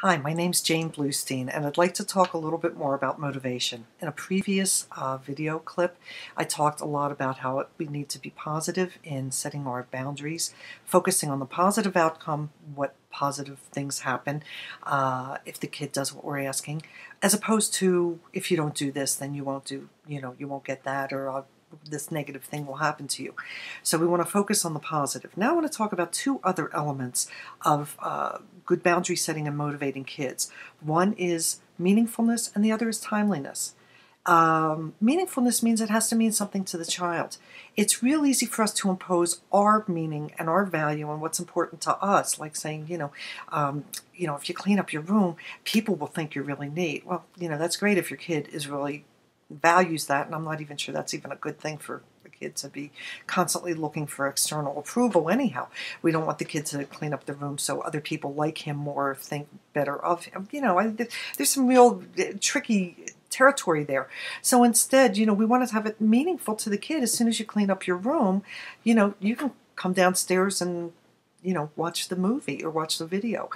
Hi, my name's Jane Bluestein, and I'd like to talk a little bit more about motivation. In a previous video clip, I talked a lot about how we need to be positive in setting our boundaries, focusing on the positive outcome, what positive things happen if the kid does what we're asking, as opposed to if you don't do this, then you won't do, you won't get that, or this negative thing will happen to you. So we want to focus on the positive. Now I want to talk about two other elements of good boundary setting and motivating kids. One is meaningfulness and the other is timeliness. Meaningfulness means it has to mean something to the child. It's real easy for us to impose our meaning and our value on what's important to us, like saying, if you clean up your room, people will think you're really neat. Well, that's great if your kid is really values that, and I'm not even sure that's even a good thing for the kid to be constantly looking for external approval anyhow. We don't want the kid to clean up the room so other people like him more, think better of him. There's some real tricky territory there. So instead, we want to have it meaningful to the kid. As soon as you clean up your room, you can come downstairs and watch the movie or watch the video.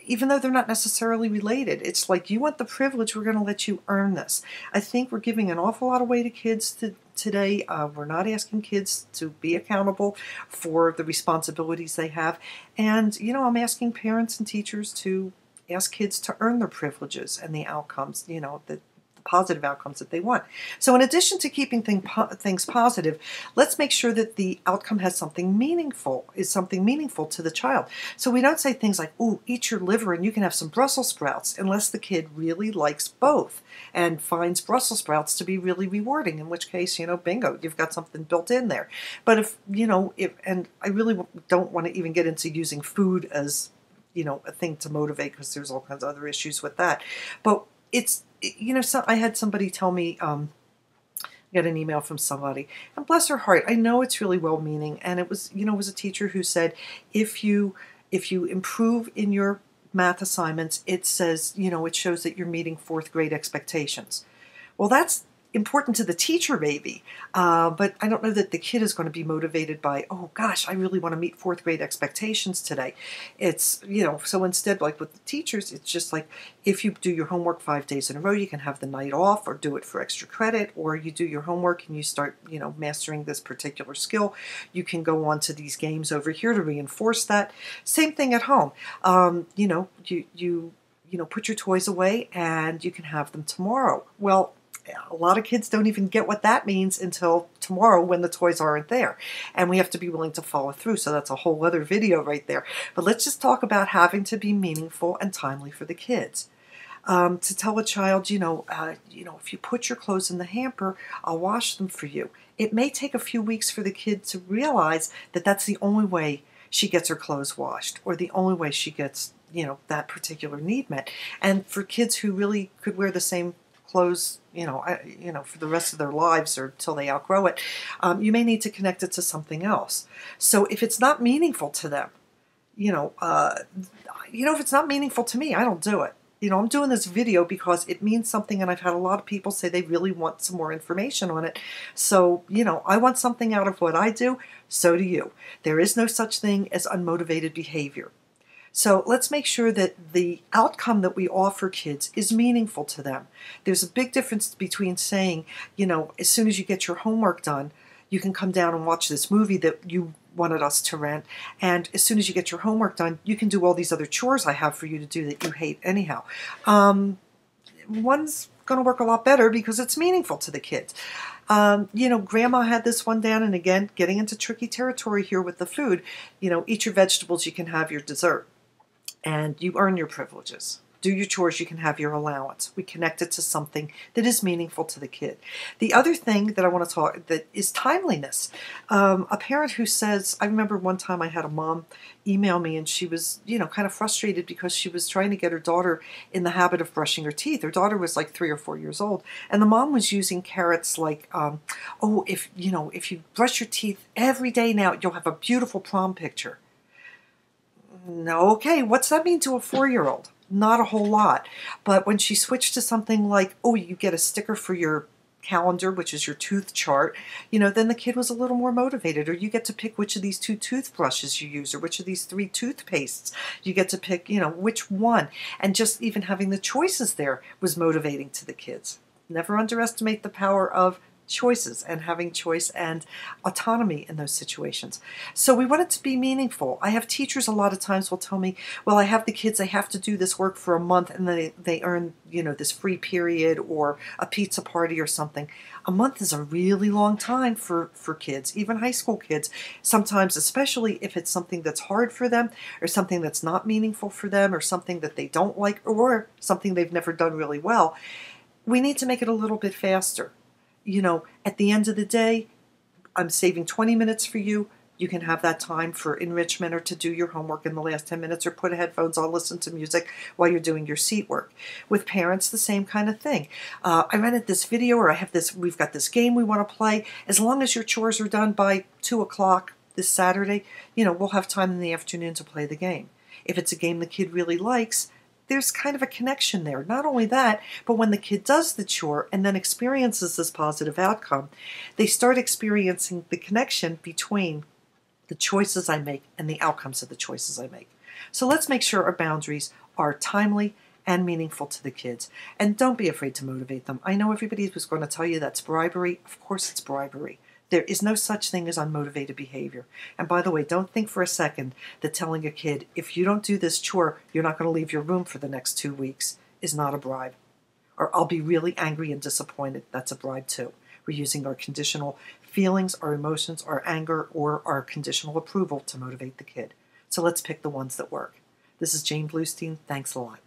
Even though they're not necessarily related. It's like, you want the privilege, we're going to let you earn this. I think we're giving an awful lot away to kids today. We're not asking kids to be accountable for the responsibilities they have. And, I'm asking parents and teachers to ask kids to earn their privileges and the outcomes, the positive outcomes that they want. So in addition to keeping things positive, let's make sure that the outcome has something meaningful to the child. So we don't say things like, "Ooh, eat your liver and you can have some Brussels sprouts," unless the kid really likes both and finds Brussels sprouts to be really rewarding, in which case, bingo, you've got something built in there. But and I really don't want to even get into using food as, a thing to motivate, because there's all kinds of other issues with that. But so I had somebody tell me, got an email from somebody, and bless her heart, I know it's really well-meaning, and it was a teacher who said, if you improve in your math assignments, it says, it shows that you're meeting fourth grade expectations. Well, that's important to the teacher maybe, but I don't know that the kid is going to be motivated by, oh gosh, I really want to meet fourth grade expectations today. It's, so instead, like with the teachers, it's just like, if you do your homework 5 days in a row, you can have the night off or do it for extra credit, or you do your homework and you start, mastering this particular skill. You can go on to these games over here to reinforce that. Same thing at home. You put your toys away and you can have them tomorrow. Well, a lot of kids don't even get what that means until tomorrow when the toys aren't there. And we have to be willing to follow through. So that's a whole other video right there. But let's just talk about having to be meaningful and timely for the kids. To tell a child, if you put your clothes in the hamper, I'll wash them for you. It may take a few weeks for the kid to realize that that's the only way she gets her clothes washed, or the only way she gets, that particular need met. And for kids who really could wear the same clothes, for the rest of their lives or till they outgrow it, you may need to connect it to something else. So if it's not meaningful to them, if it's not meaningful to me, I don't do it. I'm doing this video because it means something, and I've had a lot of people say they really want some more information on it. So, I want something out of what I do, so do you. There is no such thing as unmotivated behavior. So let's make sure that the outcome that we offer kids is meaningful to them. There's a big difference between saying, as soon as you get your homework done, you can come down and watch this movie that you wanted us to rent, and as soon as you get your homework done, you can do all these other chores I have for you to do that you hate anyhow. One's going to work a lot better because it's meaningful to the kids. Grandma had this one down, and again, getting into tricky territory here with the food. Eat your vegetables, you can have your dessert. And you earn your privileges. Do your chores, you can have your allowance. We connect it to something that is meaningful to the kid. The other thing that I want to talk that is timeliness. A parent who says, I remember one time I had a mom email me, and she was, kind of frustrated because she was trying to get her daughter in the habit of brushing her teeth. Her daughter was like 3 or 4 years old, and the mom was using carrots like, if you brush your teeth every day now, you'll have a beautiful prom picture. No, okay, what's that mean to a 4-year-old? Not a whole lot. But when she switched to something like, oh, you get a sticker for your calendar, which is your tooth chart, you know, then the kid was a little more motivated. Or you get to pick which of these 2 toothbrushes you use, or which of these 3 toothpastes. You get to pick, you know, which one. And just even having the choices there was motivating to the kids. Never underestimate the power of choices and having choice and autonomy in those situations. So we want it to be meaningful. I have teachers a lot of times will tell me, well, I have the kids, they have to do this work for a month and then they earn, you know, this free period or a pizza party or something. A month is a really long time for kids, even high school kids. Sometimes, especially if it's something that's hard for them or something that's not meaningful for them or something that they don't like or something they've never done really well, we need to make it a little bit faster. You know, at the end of the day, I'm saving 20 minutes for you. You can have that time for enrichment or to do your homework in the last 10 minutes or put headphones on, listen to music while you're doing your seat work. With parents, the same kind of thing. I rented this video, or we've got this game we want to play. As long as your chores are done by 2 o'clock this Saturday, you know, we'll have time in the afternoon to play the game. If it's a game the kid really likes, there's kind of a connection there. Not only that, but when the kid does the chore and then experiences this positive outcome, they start experiencing the connection between the choices I make and the outcomes of the choices I make. So let's make sure our boundaries are timely and meaningful to the kids. And don't be afraid to motivate them. I know everybody was going to tell you that's bribery. Of course it's bribery. There is no such thing as unmotivated behavior. And by the way, don't think for a second that telling a kid, if you don't do this chore, you're not going to leave your room for the next 2 weeks, is not a bribe. Or I'll be really angry and disappointed. That's a bribe too. We're using our conditional feelings, our emotions, our anger, or our conditional approval to motivate the kid. So let's pick the ones that work. This is Jane Bluestein. Thanks a lot.